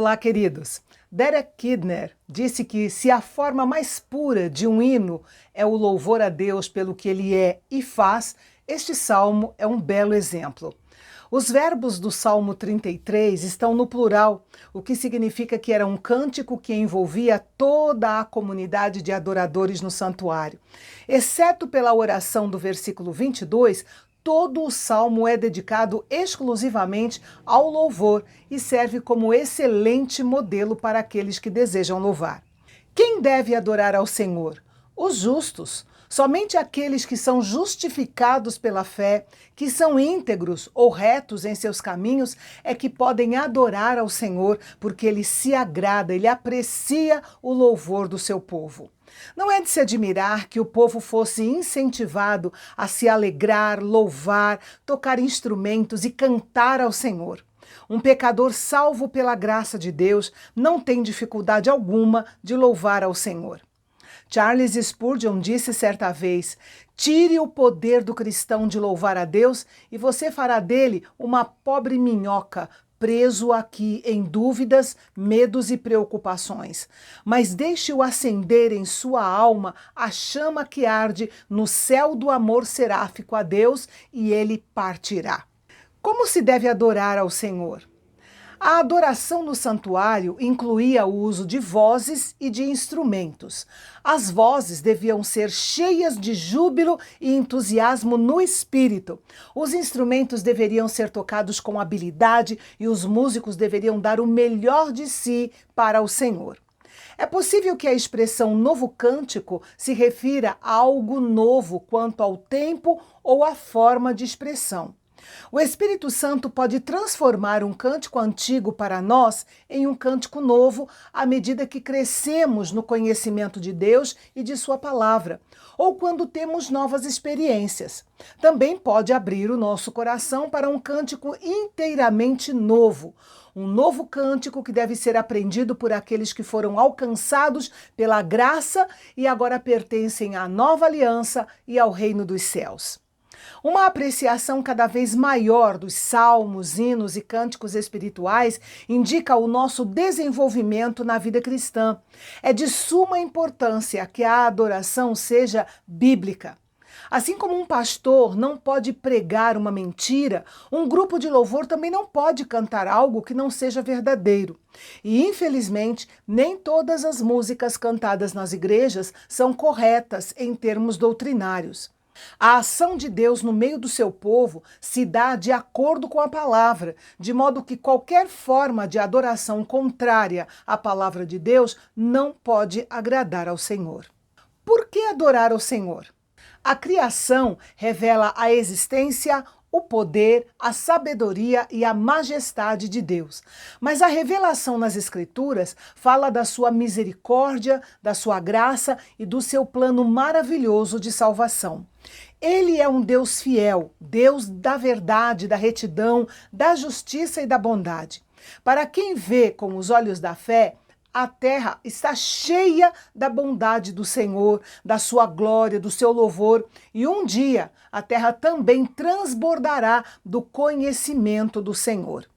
Olá, queridos! Derek Kidner disse que se a forma mais pura de um hino é o louvor a Deus pelo que ele é e faz, este salmo é um belo exemplo. Os verbos do Salmo 33 estão no plural, o que significa que era um cântico que envolvia toda a comunidade de adoradores no santuário. Exceto pela oração do versículo 22, todo o salmo é dedicado exclusivamente ao louvor e serve como excelente modelo para aqueles que desejam louvar. Quem deve adorar ao Senhor? Os justos. Somente aqueles que são justificados pela fé, que são íntegros ou retos em seus caminhos, é que podem adorar ao Senhor, porque ele se agrada, ele aprecia o louvor do seu povo. Não é de se admirar que o povo fosse incentivado a se alegrar, louvar, tocar instrumentos e cantar ao Senhor. Um pecador salvo pela graça de Deus não tem dificuldade alguma de louvar ao Senhor. Charles Spurgeon disse certa vez: tire o poder do cristão de louvar a Deus e você fará dele uma pobre minhoca, preso aqui em dúvidas, medos e preocupações. Mas deixe-o acender em sua alma a chama que arde no céu do amor seráfico a Deus e ele partirá. Como se deve adorar ao Senhor? A adoração no santuário incluía o uso de vozes e de instrumentos. As vozes deviam ser cheias de júbilo e entusiasmo no espírito. Os instrumentos deveriam ser tocados com habilidade e os músicos deveriam dar o melhor de si para o Senhor. É possível que a expressão novo cântico se refira a algo novo quanto ao tempo ou à forma de expressão. O Espírito Santo pode transformar um cântico antigo para nós em um cântico novo à medida que crescemos no conhecimento de Deus e de sua palavra, ou quando temos novas experiências. Também pode abrir o nosso coração para um cântico inteiramente novo, um novo cântico que deve ser aprendido por aqueles que foram alcançados pela graça e agora pertencem à nova aliança e ao reino dos céus. Uma apreciação cada vez maior dos salmos, hinos e cânticos espirituais indica o nosso desenvolvimento na vida cristã. É de suma importância que a adoração seja bíblica. Assim como um pastor não pode pregar uma mentira, um grupo de louvor também não pode cantar algo que não seja verdadeiro. E, infelizmente, nem todas as músicas cantadas nas igrejas são corretas em termos doutrinários. A ação de Deus no meio do seu povo se dá de acordo com a palavra, de modo que qualquer forma de adoração contrária à palavra de Deus não pode agradar ao Senhor. Por que adorar ao Senhor? A criação revela a existência, o poder, a sabedoria e a majestade de Deus. Mas a revelação nas Escrituras fala da sua misericórdia, da sua graça e do seu plano maravilhoso de salvação. Ele é um Deus fiel, Deus da verdade, da retidão, da justiça e da bondade. Para quem vê com os olhos da fé, a terra está cheia da bondade do Senhor, da sua glória, do seu louvor, e um dia a terra também transbordará do conhecimento do Senhor.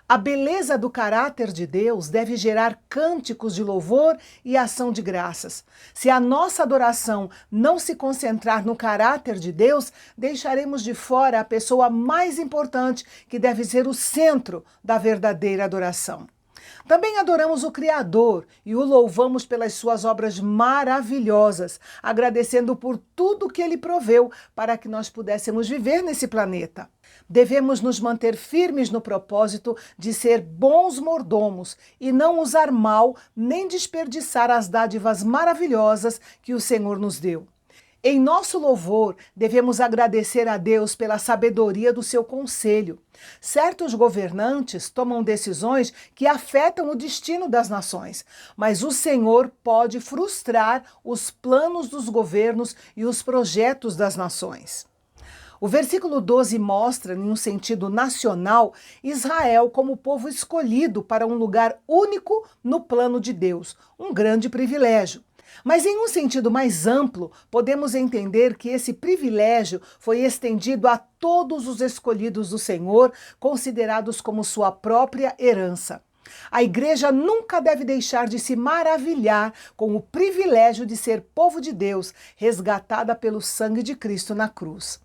A beleza do caráter de Deus deve gerar cânticos de louvor e ação de graças. Se a nossa adoração não se concentrar no caráter de Deus, deixaremos de fora a pessoa mais importante, que deve ser o centro da verdadeira adoração. Também adoramos o Criador e o louvamos pelas suas obras maravilhosas, agradecendo por tudo que ele proveu para que nós pudéssemos viver nesse planeta. Devemos nos manter firmes no propósito de ser bons mordomos e não usar mal nem desperdiçar as dádivas maravilhosas que o Senhor nos deu. Em nosso louvor, devemos agradecer a Deus pela sabedoria do seu conselho. Certos governantes tomam decisões que afetam o destino das nações, mas o Senhor pode frustrar os planos dos governos e os projetos das nações. O versículo 12 mostra, em um sentido nacional, Israel como povo escolhido para um lugar único no plano de Deus, um grande privilégio. Mas em um sentido mais amplo, podemos entender que esse privilégio foi estendido a todos os escolhidos do Senhor, considerados como sua própria herança. A igreja nunca deve deixar de se maravilhar com o privilégio de ser povo de Deus, resgatada pelo sangue de Cristo na cruz.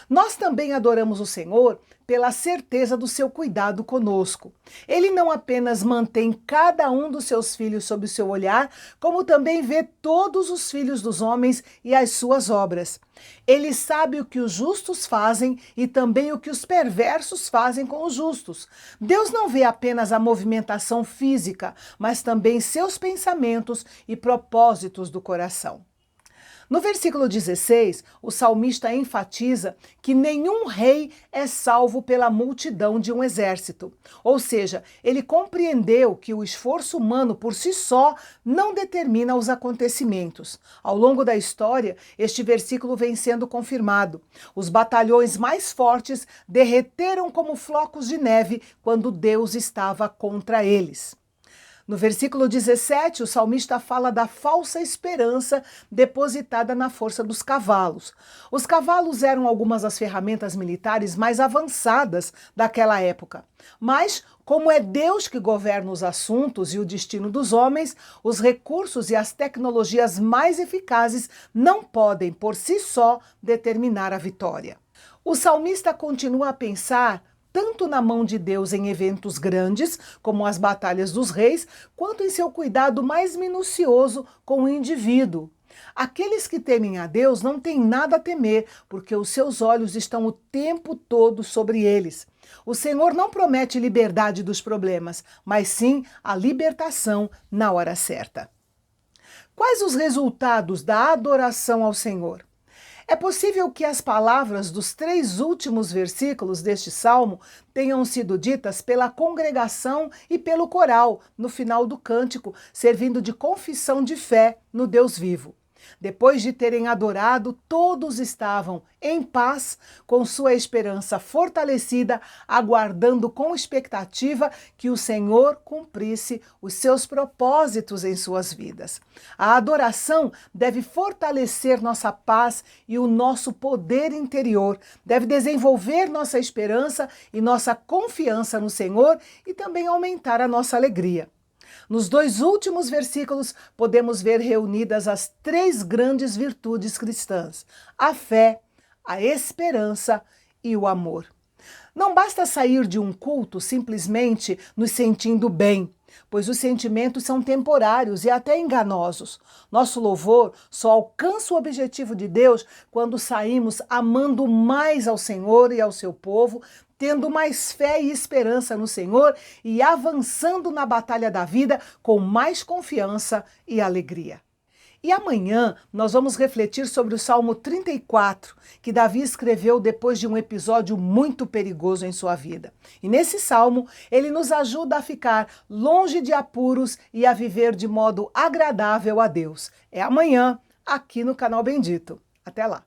Nós também adoramos o Senhor pela certeza do seu cuidado conosco. Ele não apenas mantém cada um dos seus filhos sob o seu olhar, como também vê todos os filhos dos homens e as suas obras. Ele sabe o que os justos fazem e também o que os perversos fazem com os justos. Deus não vê apenas a movimentação física, mas também seus pensamentos e propósitos do coração. No versículo 16, o salmista enfatiza que nenhum rei é salvo pela multidão de um exército. Ou seja, ele compreendeu que o esforço humano por si só não determina os acontecimentos. Ao longo da história, este versículo vem sendo confirmado. Os batalhões mais fortes derreteram como flocos de neve quando Deus estava contra eles. No versículo 17, o salmista fala da falsa esperança depositada na força dos cavalos. Os cavalos eram algumas das ferramentas militares mais avançadas daquela época. Mas, como é Deus que governa os assuntos e o destino dos homens, os recursos e as tecnologias mais eficazes não podem, por si só, determinar a vitória. O salmista continua a pensar tanto na mão de Deus em eventos grandes, como as batalhas dos reis, quanto em seu cuidado mais minucioso com o indivíduo. Aqueles que temem a Deus não têm nada a temer, porque os seus olhos estão o tempo todo sobre eles. O Senhor não promete liberdade dos problemas, mas sim a libertação na hora certa. Quais os resultados da adoração ao Senhor? É possível que as palavras dos 3 últimos versículos deste salmo tenham sido ditas pela congregação e pelo coral no final do cântico, servindo de confissão de fé no Deus vivo. Depois de terem adorado, todos estavam em paz, com sua esperança fortalecida, aguardando com expectativa que o Senhor cumprisse os seus propósitos em suas vidas. A adoração deve fortalecer nossa paz e o nosso poder interior, deve desenvolver nossa esperança e nossa confiança no Senhor e também aumentar a nossa alegria. Nos 2 últimos versículos, podemos ver reunidas as 3 grandes virtudes cristãs: a fé, a esperança e o amor. Não basta sair de um culto simplesmente nos sentindo bem, pois os sentimentos são temporários e até enganosos. Nosso louvor só alcança o objetivo de Deus quando saímos amando mais ao Senhor e ao seu povo, tendo mais fé e esperança no Senhor e avançando na batalha da vida com mais confiança e alegria. E amanhã nós vamos refletir sobre o Salmo 34, que Davi escreveu depois de um episódio muito perigoso em sua vida. E nesse salmo, ele nos ajuda a ficar longe de apuros e a viver de modo agradável a Deus. É amanhã, aqui no Canal Bendito. Até lá!